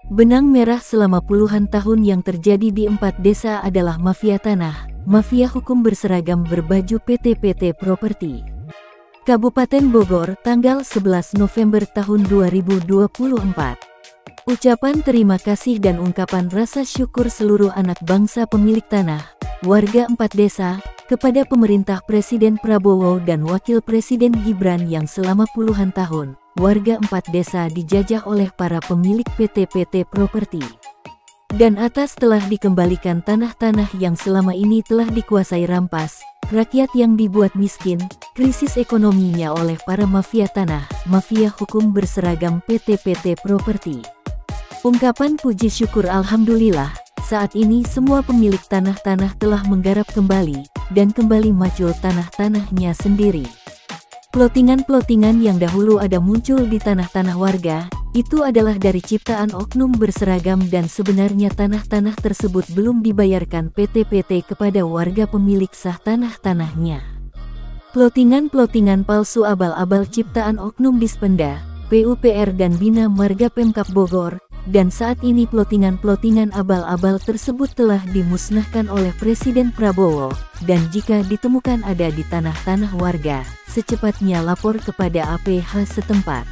Benang merah selama puluhan tahun yang terjadi di 4 desa adalah mafia tanah, mafia hukum berseragam berbaju PT Properti. Kabupaten Bogor, tanggal 11 November tahun 2024. Ucapan terima kasih dan ungkapan rasa syukur seluruh anak bangsa pemilik tanah, warga 4 desa, kepada pemerintah Presiden Prabowo dan Wakil Presiden Gibran yang selama puluhan tahun, warga 4 desa dijajah oleh para pemilik PT Properti. Dan atas telah dikembalikan tanah-tanah yang selama ini telah dikuasai rampas, rakyat yang dibuat miskin, krisis ekonominya oleh para mafia tanah, mafia hukum berseragam PT Properti. Ungkapan puji syukur alhamdulillah, saat ini semua pemilik tanah-tanah telah menggarap kembali, dan kembali macul tanah-tanahnya sendiri. Plotingan-plotingan yang dahulu ada muncul di tanah-tanah warga, itu adalah dari ciptaan oknum berseragam dan sebenarnya tanah-tanah tersebut belum dibayarkan PT kepada warga pemilik sah tanah-tanahnya. Plotingan-plotingan palsu abal-abal ciptaan oknum Dispenda, PUPR dan Bina Marga Pemkab Bogor, dan saat ini plotingan-plotingan abal-abal tersebut telah dimusnahkan oleh Presiden Prabowo, dan jika ditemukan ada di tanah-tanah warga, secepatnya lapor kepada APH setempat.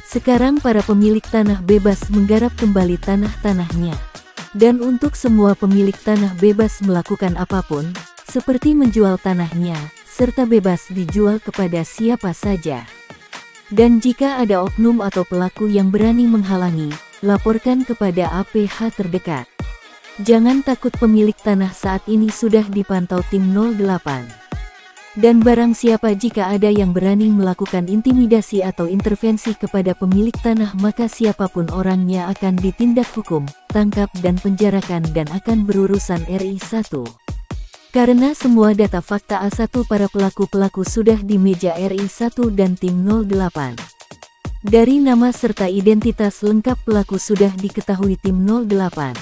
Sekarang para pemilik tanah bebas menggarap kembali tanah-tanahnya. Dan untuk semua pemilik tanah bebas melakukan apapun, seperti menjual tanahnya, serta bebas dijual kepada siapa saja. Dan jika ada oknum atau pelaku yang berani menghalangi, laporkan kepada APH terdekat. Jangan takut, pemilik tanah saat ini sudah dipantau tim 08. Dan barang siapa jika ada yang berani melakukan intimidasi atau intervensi kepada pemilik tanah, maka siapapun orangnya akan ditindak hukum, tangkap dan penjarakan dan akan berurusan RI 1. Karena semua data fakta A1 para pelaku-pelaku sudah di meja RI 1 dan tim 08. Dari nama serta identitas lengkap pelaku sudah diketahui tim 08.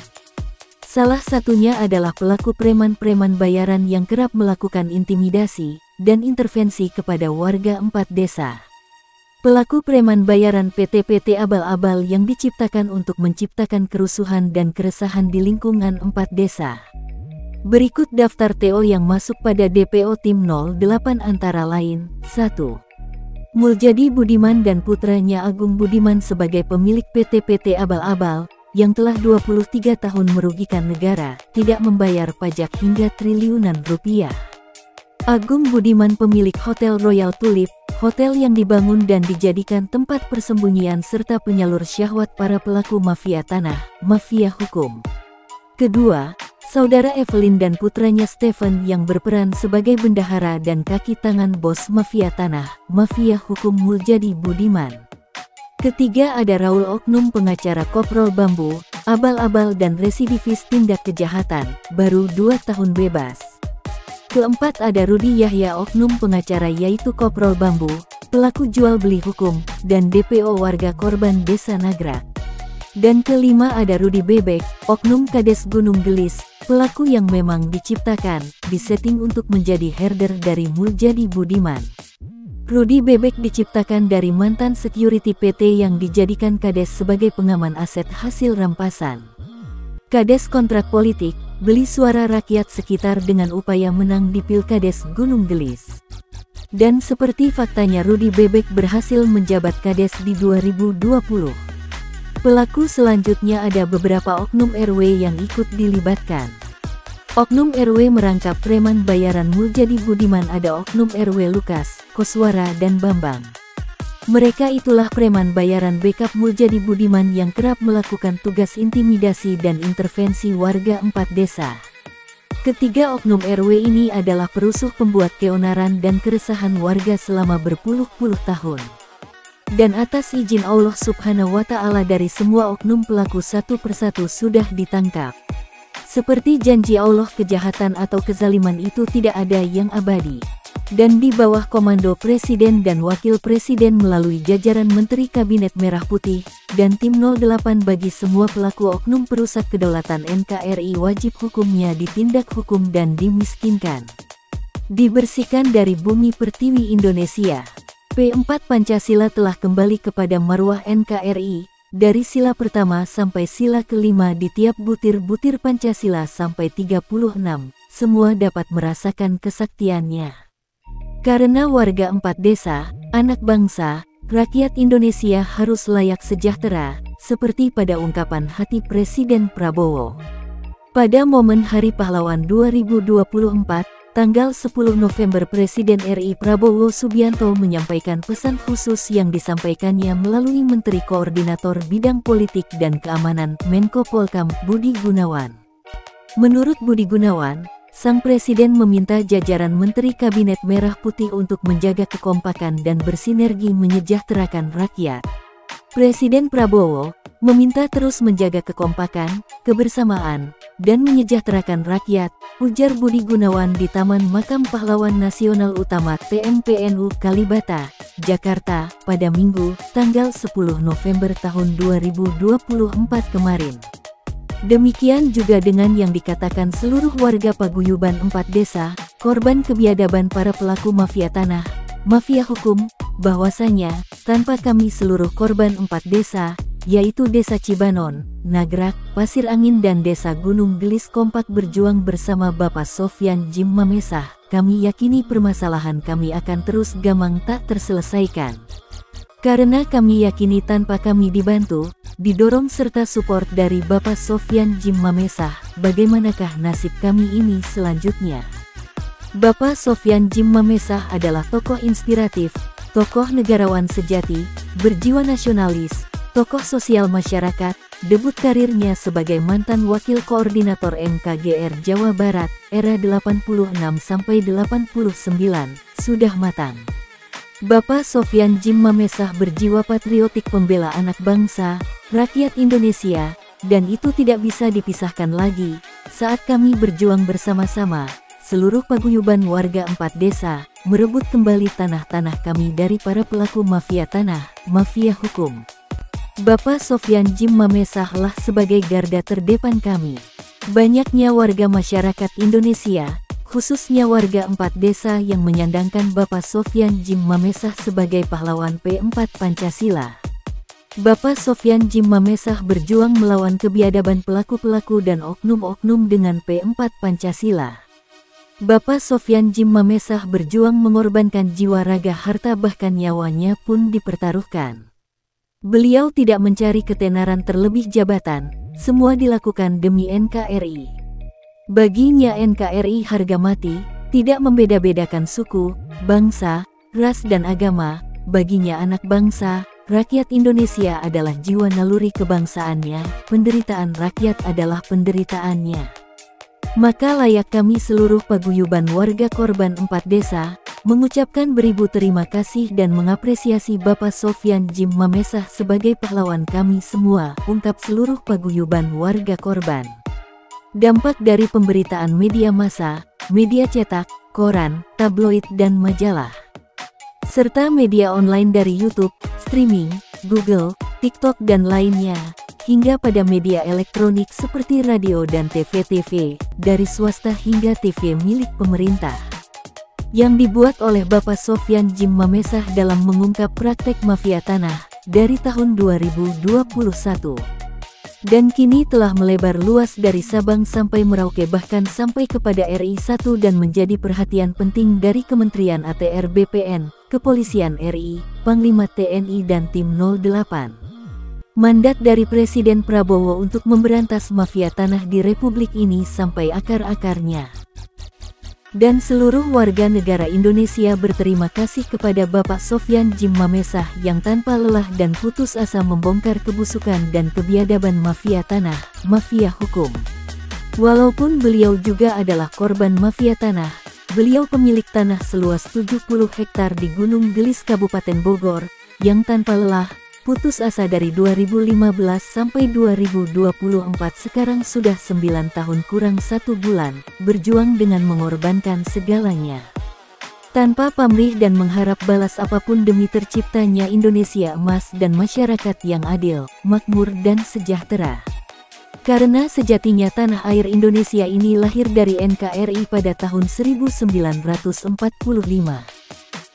Salah satunya adalah pelaku preman-preman bayaran yang kerap melakukan intimidasi dan intervensi kepada warga 4 desa. Pelaku preman bayaran PT abal-abal yang diciptakan untuk menciptakan kerusuhan dan keresahan di lingkungan 4 desa. Berikut daftar TO yang masuk pada DPO tim 08 antara lain, 1. Muljadi Budiman dan putranya Agung Budiman sebagai pemilik PT abal-abal, yang telah 23 tahun merugikan negara, tidak membayar pajak hingga triliunan rupiah. Agung Budiman pemilik Hotel Royal Tulip, hotel yang dibangun dan dijadikan tempat persembunyian serta penyalur syahwat para pelaku mafia tanah, mafia hukum. Kedua, saudara Evelyn dan putranya Stephen yang berperan sebagai bendahara dan kaki tangan bos mafia tanah, mafia hukum Muljadi Budiman. Ketiga ada Raul oknum pengacara Koprol Bambu, abal-abal dan residivis tindak kejahatan, baru 2 tahun bebas. Keempat ada Rudi Yahya oknum pengacara yaitu Koprol Bambu, pelaku jual beli hukum, dan DPO warga korban Desa Nagrak. Dan kelima ada Rudi Bebek, oknum Kades Gunung Gelis, pelaku yang memang diciptakan, disetting untuk menjadi herder dari Muljadi Budiman. Rudi Bebek diciptakan dari mantan security PT yang dijadikan Kades sebagai pengaman aset hasil rampasan. Kades kontrak politik, beli suara rakyat sekitar dengan upaya menang di Pilkades Gunung Gelis. Dan seperti faktanya Rudi Bebek berhasil menjabat Kades di 2020. Pelaku selanjutnya ada beberapa oknum RW yang ikut dilibatkan. Oknum RW merangkap preman bayaran Muljadi Budiman ada oknum RW Lukas, Koswara dan Bambang. Mereka itulah preman bayaran backup Muljadi Budiman yang kerap melakukan tugas intimidasi dan intervensi warga 4 desa. Ketiga oknum RW ini adalah perusuh pembuat keonaran dan keresahan warga selama berpuluh-puluh tahun. Dan atas izin Allah Subhanahu wa Ta'ala dari semua oknum pelaku satu persatu sudah ditangkap. Seperti janji Allah, kejahatan atau kezaliman itu tidak ada yang abadi. Dan di bawah komando Presiden dan Wakil Presiden melalui jajaran Menteri Kabinet Merah Putih, dan tim 08 bagi semua pelaku oknum perusak kedaulatan NKRI wajib hukumnya ditindak hukum dan dimiskinkan. Dibersihkan dari bumi pertiwi Indonesia. P4 Pancasila telah kembali kepada marwah NKRI, dari sila pertama sampai sila kelima di tiap butir-butir Pancasila sampai 36, semua dapat merasakan kesaktiannya. Karena warga 4 desa, anak bangsa, rakyat Indonesia harus layak sejahtera, seperti pada ungkapan hati Presiden Prabowo. Pada momen Hari Pahlawan 2024, tanggal 10 November Presiden RI Prabowo Subianto menyampaikan pesan khusus yang disampaikannya melalui Menteri Koordinator Bidang Politik dan Keamanan Menko Polhukam Budi Gunawan. Menurut Budi Gunawan, Sang Presiden meminta jajaran Menteri Kabinet Merah Putih untuk menjaga kekompakan dan bersinergi menyejahterakan rakyat. Presiden Prabowo meminta terus menjaga kekompakan, kebersamaan, dan menyejahterakan rakyat, ujar Budi Gunawan di Taman Makam Pahlawan Nasional Utama TMPNU Kalibata, Jakarta, pada Minggu, tanggal 10 November tahun 2024 kemarin. Demikian juga dengan yang dikatakan seluruh warga paguyuban 4 desa, korban kebiadaban para pelaku mafia tanah, mafia hukum, bahwasanya, tanpa kami seluruh korban 4 desa, yaitu Desa Cibanon, Nagrak, Pasir Angin dan Desa Gunung Gelis kompak berjuang bersama Bapak Sofyan Djim Mamesah, kami yakini permasalahan kami akan terus gamang tak terselesaikan. Karena kami yakini tanpa kami dibantu, didorong serta support dari Bapak Sofyan Djim Mamesah, bagaimanakah nasib kami ini selanjutnya? Bapak Sofyan Djim Mamesah adalah tokoh inspiratif, tokoh negarawan sejati, berjiwa nasionalis, tokoh sosial masyarakat. Debut karirnya sebagai mantan Wakil Koordinator MKGR Jawa Barat, era 86-89, sudah matang. Bapak Sofyan Djim Mamesah berjiwa patriotik pembela anak bangsa, rakyat Indonesia, dan itu tidak bisa dipisahkan lagi. Saat kami berjuang bersama-sama, seluruh paguyuban warga 4 desa, merebut kembali tanah-tanah kami dari para pelaku mafia tanah, mafia hukum. Bapak Sofyan Djim Mamesah lah sebagai garda terdepan kami. Banyaknya warga masyarakat Indonesia, khususnya warga 4 desa yang menyandangkan Bapak Sofyan Djim Mamesah sebagai pahlawan P4 Pancasila. Bapak Sofyan Djim Mamesah berjuang melawan kebiadaban pelaku-pelaku dan oknum-oknum dengan P4 Pancasila. Bapak Sofyan Djim Mamesah berjuang mengorbankan jiwa raga harta bahkan nyawanya pun dipertaruhkan. Beliau tidak mencari ketenaran terlebih jabatan, semua dilakukan demi NKRI. Baginya NKRI harga mati, tidak membeda-bedakan suku, bangsa, ras dan agama. Baginya anak bangsa, rakyat Indonesia adalah jiwa naluri kebangsaannya, penderitaan rakyat adalah penderitaannya. Maka layak kami seluruh paguyuban warga korban 4 desa, mengucapkan beribu terima kasih dan mengapresiasi Bapak Sofyan Djim Mamesah sebagai pahlawan kami semua, ungkap seluruh paguyuban warga korban. Dampak dari pemberitaan media massa, media cetak, koran, tabloid dan majalah, serta media online dari YouTube, streaming, Google, TikTok dan lainnya, hingga pada media elektronik seperti radio dan TV-TV, dari swasta hingga TV milik pemerintah, yang dibuat oleh Bapak Sofyan Djim Mamesah dalam mengungkap praktek mafia tanah, dari tahun 2021. Dan kini telah melebar luas dari Sabang sampai Merauke bahkan sampai kepada RI 1 dan menjadi perhatian penting dari Kementerian ATR BPN, Kepolisian RI, Panglima TNI dan Tim 08. Mandat dari Presiden Prabowo untuk memberantas mafia tanah di Republik ini sampai akar-akarnya. Dan seluruh warga negara Indonesia berterima kasih kepada Bapak Sofyan Djim Mamesah yang tanpa lelah dan putus asa membongkar kebusukan dan kebiadaban mafia tanah, mafia hukum. Walaupun beliau juga adalah korban mafia tanah, beliau pemilik tanah seluas 70 hektar di Gunung Gelis Kabupaten Bogor, yang tanpa lelah, putus asa dari 2015 sampai 2024 sekarang sudah 9 tahun kurang 1 bulan, berjuang dengan mengorbankan segalanya. Tanpa pamrih dan mengharap balas apapun demi terciptanya Indonesia emas dan masyarakat yang adil, makmur dan sejahtera. Karena sejatinya tanah air Indonesia ini lahir dari NKRI pada tahun 1945.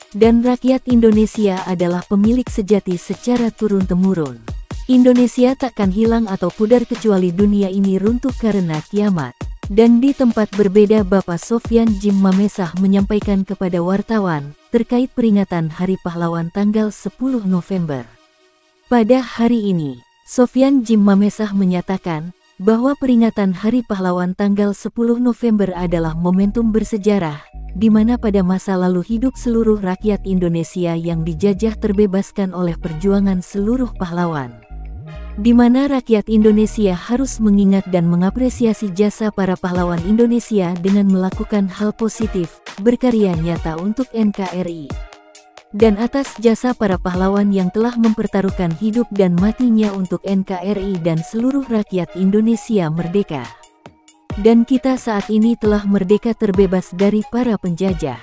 Dan rakyat Indonesia adalah pemilik sejati secara turun-temurun. Indonesia takkan hilang atau pudar kecuali dunia ini runtuh karena kiamat. Dan di tempat berbeda Bapak Sofyan Djim Mamesah menyampaikan kepada wartawan terkait peringatan Hari Pahlawan tanggal 10 November. Pada hari ini, Sofyan Djim Mamesah menyatakan bahwa peringatan Hari Pahlawan tanggal 10 November adalah momentum bersejarah, di mana pada masa lalu hidup seluruh rakyat Indonesia yang dijajah terbebaskan oleh perjuangan seluruh pahlawan. Di mana rakyat Indonesia harus mengingat dan mengapresiasi jasa para pahlawan Indonesia dengan melakukan hal positif, berkarya nyata untuk NKRI. Dan atas jasa para pahlawan yang telah mempertaruhkan hidup dan matinya untuk NKRI dan seluruh rakyat Indonesia merdeka. Dan kita saat ini telah merdeka terbebas dari para penjajah.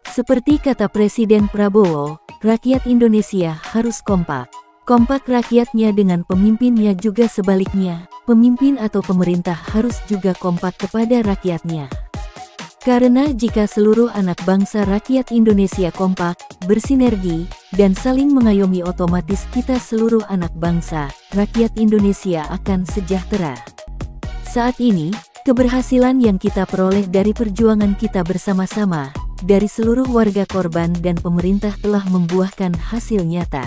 Seperti kata Presiden Prabowo, rakyat Indonesia harus kompak. Kompak rakyatnya dengan pemimpinnya juga sebaliknya, pemimpin atau pemerintah harus juga kompak kepada rakyatnya. Karena jika seluruh anak bangsa rakyat Indonesia kompak, bersinergi, dan saling mengayomi otomatis kita seluruh anak bangsa, rakyat Indonesia akan sejahtera. Saat ini, keberhasilan yang kita peroleh dari perjuangan kita bersama-sama, dari seluruh warga korban dan pemerintah telah membuahkan hasil nyata.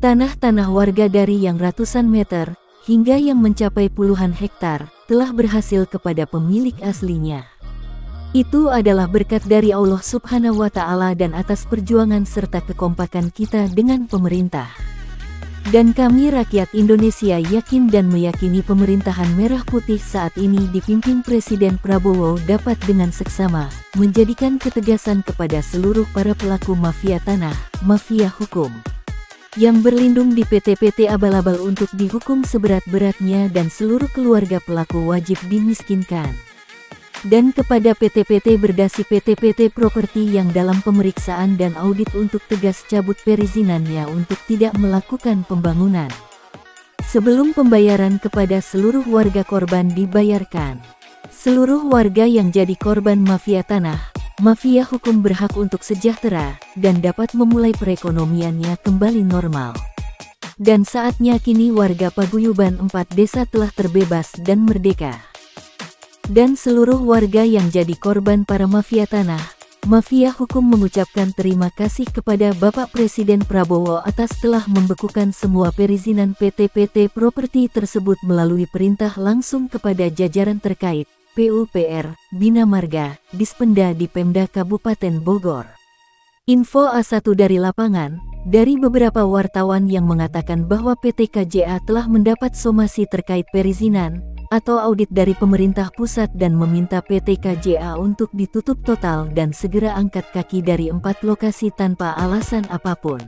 Tanah-tanah warga dari yang ratusan meter, hingga yang mencapai puluhan hektar, telah berhasil kepada pemilik aslinya. Itu adalah berkat dari Allah Subhanahu wa Ta'ala dan atas perjuangan serta kekompakan kita dengan pemerintah. Dan kami rakyat Indonesia yakin dan meyakini pemerintahan Merah Putih saat ini dipimpin Presiden Prabowo dapat dengan seksama menjadikan ketegasan kepada seluruh para pelaku mafia tanah, mafia hukum, yang berlindung di PT-PT abal-abal untuk dihukum seberat-beratnya dan seluruh keluarga pelaku wajib dimiskinkan. Dan kepada PT-PT berdasi PT-PT properti yang dalam pemeriksaan dan audit untuk tegas cabut perizinannya untuk tidak melakukan pembangunan. Sebelum pembayaran kepada seluruh warga korban dibayarkan. Seluruh warga yang jadi korban mafia tanah, mafia hukum berhak untuk sejahtera, dan dapat memulai perekonomiannya kembali normal. Dan saatnya kini warga paguyuban 4 desa telah terbebas dan merdeka. Dan seluruh warga yang jadi korban para mafia tanah, mafia hukum mengucapkan terima kasih kepada Bapak Presiden Prabowo atas telah membekukan semua perizinan PT-PT properti tersebut melalui perintah langsung kepada jajaran terkait, PUPR, Bina Marga, Dispenda di Pemda Kabupaten Bogor. Info A1 dari lapangan, dari beberapa wartawan yang mengatakan bahwa PT KJA telah mendapat somasi terkait perizinan atau audit dari pemerintah pusat dan meminta PT KJA untuk ditutup total dan segera angkat kaki dari 4 lokasi tanpa alasan apapun.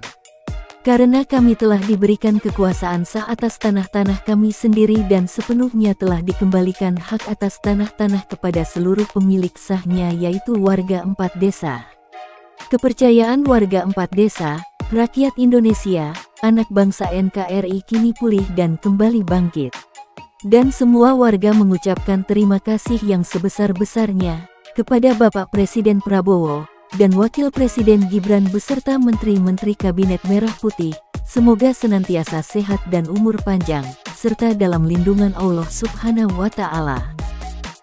Karena kami telah diberikan kekuasaan sah atas tanah-tanah kami sendiri dan sepenuhnya telah dikembalikan hak atas tanah-tanah kepada seluruh pemilik sahnya yaitu warga 4 desa. Kepercayaan warga 4 desa, rakyat Indonesia, anak bangsa NKRI kini pulih dan kembali bangkit. Dan semua warga mengucapkan terima kasih yang sebesar-besarnya kepada Bapak Presiden Prabowo dan Wakil Presiden Gibran beserta Menteri-Menteri Kabinet Merah Putih, semoga senantiasa sehat dan umur panjang, serta dalam lindungan Allah Subhanahu wa Ta'ala.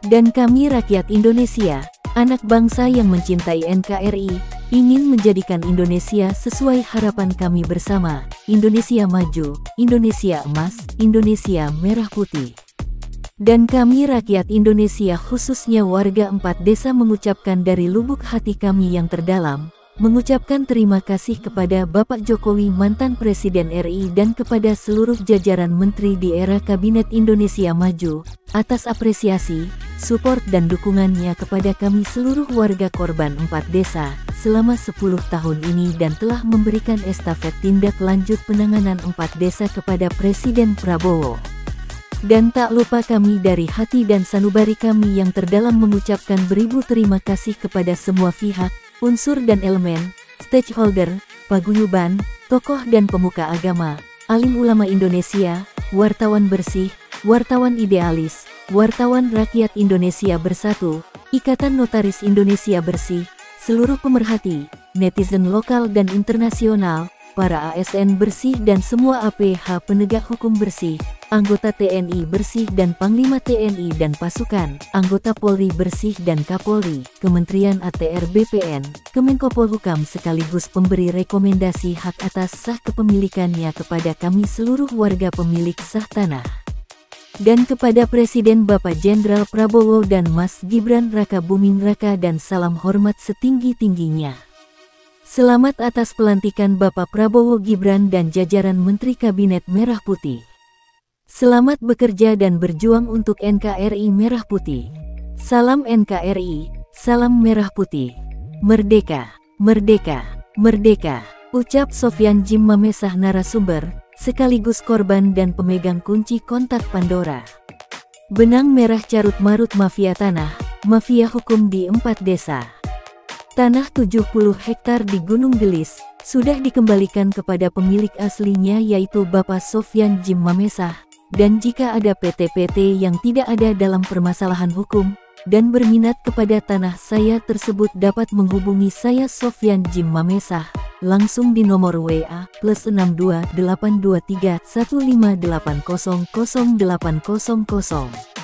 Dan kami rakyat Indonesia, anak bangsa yang mencintai NKRI, ingin menjadikan Indonesia sesuai harapan kami bersama, Indonesia maju, Indonesia emas, Indonesia merah putih. Dan kami rakyat Indonesia khususnya warga 4 desa mengucapkan dari lubuk hati kami yang terdalam, mengucapkan terima kasih kepada Bapak Jokowi mantan Presiden RI dan kepada seluruh jajaran menteri di era Kabinet Indonesia Maju, atas apresiasi, support dan dukungannya kepada kami seluruh warga korban 4 desa, selama 10 tahun ini dan telah memberikan estafet tindak lanjut penanganan 4 desa kepada Presiden Prabowo. Dan tak lupa kami dari hati dan sanubari kami yang terdalam mengucapkan beribu terima kasih kepada semua pihak, unsur dan elemen, stakeholder, paguyuban, tokoh dan pemuka agama, alim ulama Indonesia, wartawan bersih, wartawan idealis, wartawan rakyat Indonesia bersatu, Ikatan Notaris Indonesia Bersih, seluruh pemerhati, netizen lokal dan internasional, para ASN bersih dan semua APH penegak hukum bersih, anggota TNI bersih dan Panglima TNI dan pasukan, anggota Polri bersih dan Kapolri, Kementerian ATR BPN, Kemenko Polhukam sekaligus pemberi rekomendasi hak atas sah kepemilikannya kepada kami seluruh warga pemilik sah tanah. Dan kepada Presiden Bapak Jenderal Prabowo dan Mas Gibran Raka Buming Raka dan salam hormat setinggi-tingginya. Selamat atas pelantikan Bapak Prabowo Gibran dan jajaran Menteri Kabinet Merah Putih. Selamat bekerja dan berjuang untuk NKRI Merah Putih. Salam NKRI, salam Merah Putih. Merdeka, merdeka, merdeka. Ucap Sofyan Jim Mamesah, narasumber, sekaligus korban dan pemegang kunci kontak Pandora. Benang merah carut-marut mafia tanah, mafia hukum di 4 desa. Tanah 70 hektar di Gunung Gelis sudah dikembalikan kepada pemilik aslinya yaitu Bapak Sofyan Jim Mamesah, dan jika ada PT-PT yang tidak ada dalam permasalahan hukum dan berminat kepada tanah saya tersebut dapat menghubungi saya Sofyan Jim Mamesah langsung di nomor WA +62 823 15800 800.